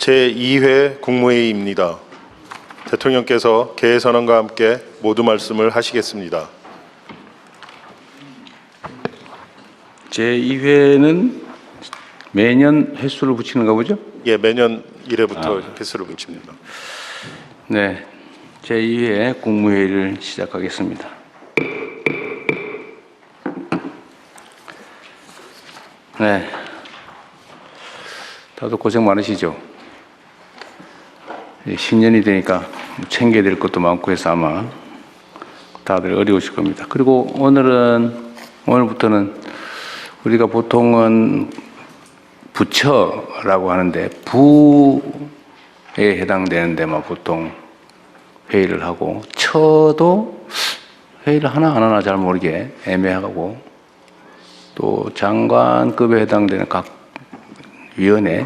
제2회 국무회의입니다. 대통령께서 개회 선언과 함께 모두 말씀을 하시겠습니다. 제2회는 매년 횟수를 붙이는가 보죠? 예, 매년 1회부터 횟수를 붙입니다. 네, 제2회 국무회의를 시작하겠습니다. 네, 다들 고생 많으시죠? 신년이 되니까 챙겨야 될 것도 많고 해서 아마 다들 어려우실 겁니다. 그리고 오늘부터는 우리가 보통은 부처라고 하는데 부에 해당되는 데만 보통 회의를 하고 처도 회의를 하나 안 하나 잘 모르게 애매하고 또 장관급에 해당되는 각 위원회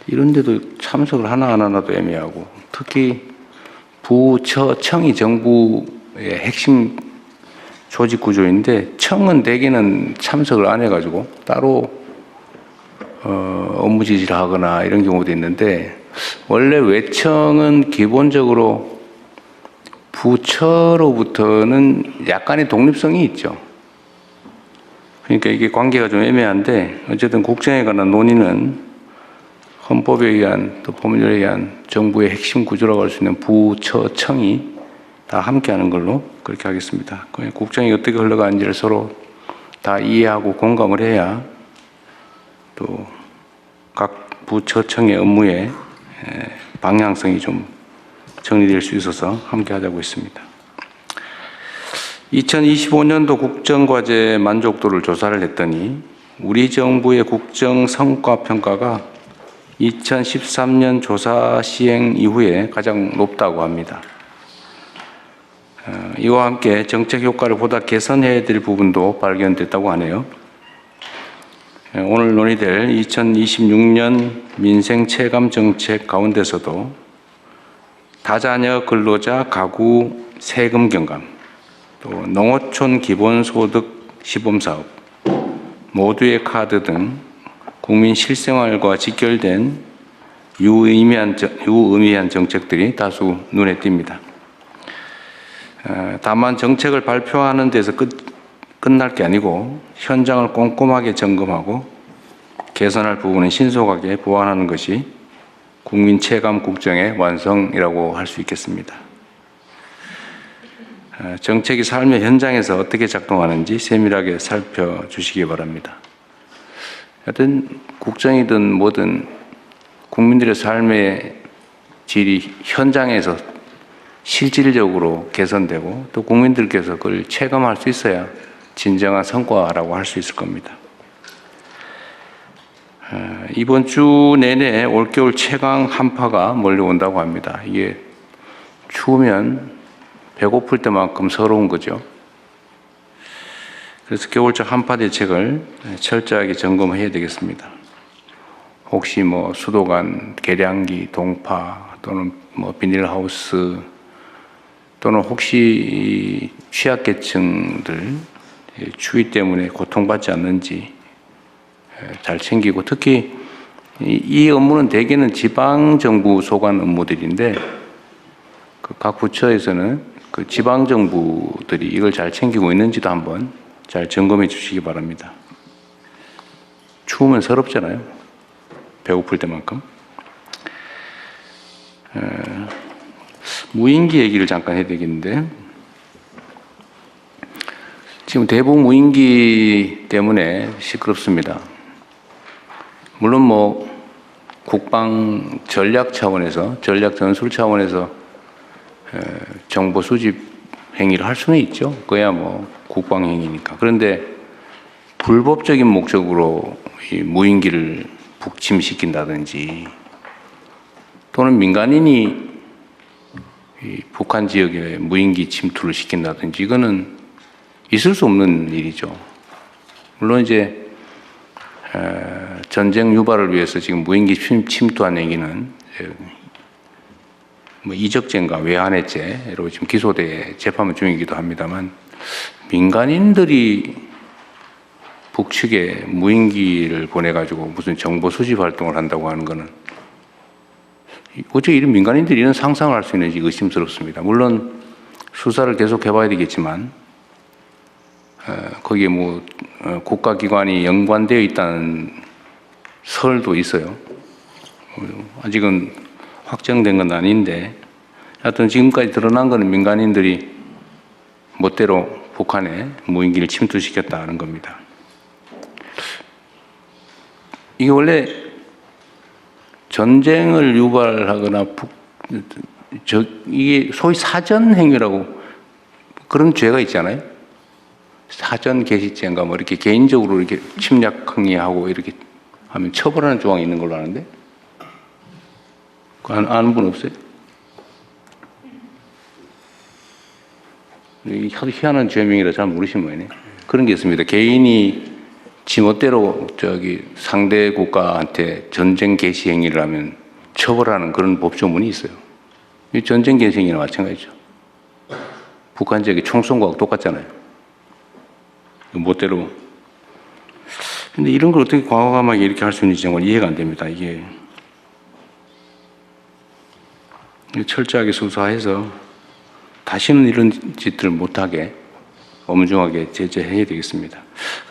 이런 데도 참석을 하나 안 하나도 애매하고 특히 부처 청이 정부의 핵심 조직 구조인데 청은 대개는 참석을 안 해가지고 따로 업무 지시를 하거나 이런 경우도 있는데 원래 외청은 기본적으로 부처로부터는 약간의 독립성이 있죠. 그러니까 이게 관계가 좀 애매한데 어쨌든 국정에 관한 논의는 헌법에 의한 또 법률에 의한 정부의 핵심 구조라고 할 수 있는 부처청이 다 함께하는 걸로 그렇게 하겠습니다. 국정이 어떻게 흘러가는지를 서로 다 이해하고 공감을 해야 또 각 부처청의 업무의 방향성이 좀 정리될 수 있어서 함께 하자고 했습니다. 2025년도 국정과제 만족도를 조사를 했더니 우리 정부의 국정 성과 평가가 2013년 조사 시행 이후에 가장 높다고 합니다. 이와 함께 정책 효과를 보다 개선해야 될 부분도 발견됐다고 하네요. 오늘 논의될 2026년 민생 체감 정책 가운데서도 다자녀 근로자 가구 세금 경감, 또 농어촌 기본소득 시범사업, 모두의 카드 등 국민 실생활과 직결된 유의미한 정책들이 다수 눈에 띕니다. 다만 정책을 발표하는 데서 끝날 게 아니고 현장을 꼼꼼하게 점검하고 개선할 부분은 신속하게 보완하는 것이 국민 체감 국정의 완성이라고 할 수 있겠습니다. 정책이 삶의 현장에서 어떻게 작동하는지 세밀하게 살펴주시기 바랍니다. 하여튼 국정이든 뭐든 국민들의 삶의 질이 현장에서 실질적으로 개선되고 또 국민들께서 그걸 체감할 수 있어야 진정한 성과라고 할 수 있을 겁니다. 이번 주 내내 올겨울 최강 한파가 몰려온다고 합니다. 이게 추우면 배고플 때만큼 서러운 거죠. 그래서 겨울철 한파 대책을 철저하게 점검해야 되겠습니다. 혹시 수도관, 계량기, 동파 또는 비닐하우스 또는 혹시 취약계층들 추위 때문에 고통받지 않는지 잘 챙기고 특히 이 업무는 대개는 지방정부 소관 업무들인데 각 부처에서는 그 지방정부들이 이걸 잘 챙기고 있는지도 한번 잘 점검해 주시기 바랍니다. 추우면 서럽잖아요. 배고플 때만큼. 무인기 얘기를 잠깐 해야 되겠는데 지금 대북 무인기 때문에 시끄럽습니다. 물론 국방 전략 차원에서 전략 전술 차원에서 정보 수집 행위를 할 수는 있죠. 그야 국방 행위니까. 그런데 불법적인 목적으로 이 무인기를 북침시킨다든지 또는 민간인이 이 북한 지역에 무인기 침투를 시킨다든지 이거는 있을 수 없는 일이죠. 물론 이제 전쟁 유발을 위해서 지금 무인기 침투한 얘기는 이적죄인가 외환해죄로 지금 기소돼 재판 중이기도 합니다만 민간인들이 북측에 무인기를 보내가지고 무슨 정보 수집 활동을 한다고 하는 거는 어떻게 이런 민간인들이 이런 상상을 할 수 있는지 의심스럽습니다. 물론 수사를 계속 해봐야 되겠지만 거기에 뭐 국가기관이 연관되어 있다는 설도 있어요. 아직은 확정된 건 아닌데 하여튼 지금까지 드러난 것은 민간인들이 멋대로 북한에 무인기를 침투시켰다는 겁니다. 이게 원래 전쟁을 유발하거나 이게 소위 사전 행위라고 그런 죄가 있잖아요. 사전 개시죄인가 뭐 이렇게 개인적으로 이렇게 침략 행위하고 이렇게 하면 처벌하는 조항이 있는 걸로 아는데 아는 분 없어요? 이 희한한 죄명이라 잘 모르시는 모양이네. 그런 게 있습니다. 개인이 지멋대로 상대 국가한테 전쟁 개시 행위를 하면 처벌하는 그런 법조문이 있어요. 이 전쟁 개시 행위나 마찬가지죠. 북한 지역에 총 쏜 거하고 똑같잖아요. 멋대로. 근데 이런 걸 어떻게 과감하게 이렇게 할 수 있는지 정말 이해가 안 됩니다. 이게 철저하게 수사해서 다시는 이런 짓들을 못하게 엄중하게 제재해야 되겠습니다.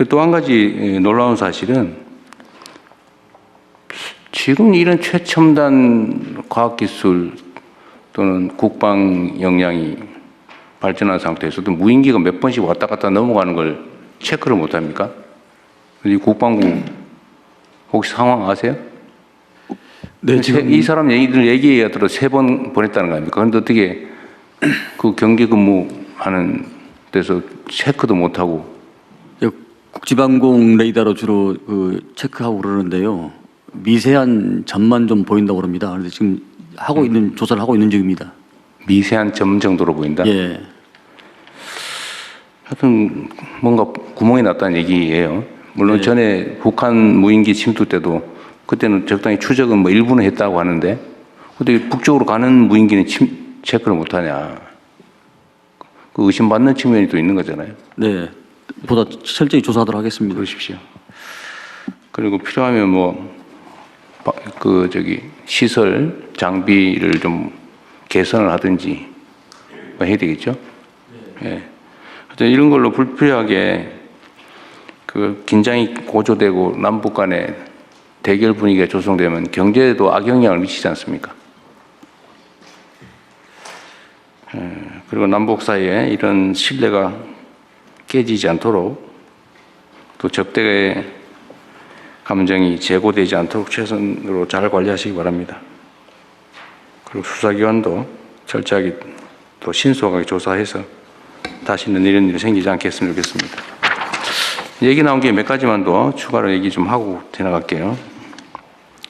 또 한 가지 놀라운 사실은 지금 이런 최첨단 과학기술 또는 국방 역량이 발전한 상태에서도 무인기가 몇 번씩 왔다 갔다 넘어가는 걸 체크를 못합니까? 이 국방부 혹시 상황 아세요? 네, 지금 이 사람 얘기에 들어 3번 보냈다는 거 아닙니까? 그런데 어떻게 그 경계 근무하는 데서 체크도 못하고 국지방공 레이더로 주로 체크하고 그러는데요. 미세한 점만 좀 보인다고 그럽니다. 그런데 지금 하고 있는 조사를 하고 있는 중입니다. 미세한 점 정도로 보인다? 예. 하여튼 뭔가 구멍이 났다는 얘기예요. 물론 네. 전에 북한 무인기 침투 때도 그때는 적당히 추적은 뭐 일부는 했다고 하는데 어떻게 북쪽으로 가는 무인기는 체크를 못하냐. 그 의심받는 측면이 또 있는 거잖아요. 네. 보다 철저히 조사하도록 하겠습니다. 그러십시오. 그리고 필요하면 시설 장비를 좀 개선을 하든지 뭐 해야 되겠죠. 예. 하여튼 이런 걸로 불필요하게 그 긴장이 고조되고 남북 간에 대결 분위기가 조성되면 경제에도 악영향을 미치지 않습니까? 그리고 남북 사이에 이런 신뢰가 깨지지 않도록 또 적대의 감정이 제고되지 않도록 최선으로 잘 관리하시기 바랍니다. 그리고 수사기관도 철저하게 또 신속하게 조사해서 다시는 이런 일이 생기지 않겠으면 좋겠습니다. 얘기 나온 게 몇 가지만 더 추가로 얘기 좀 하고 지나갈게요.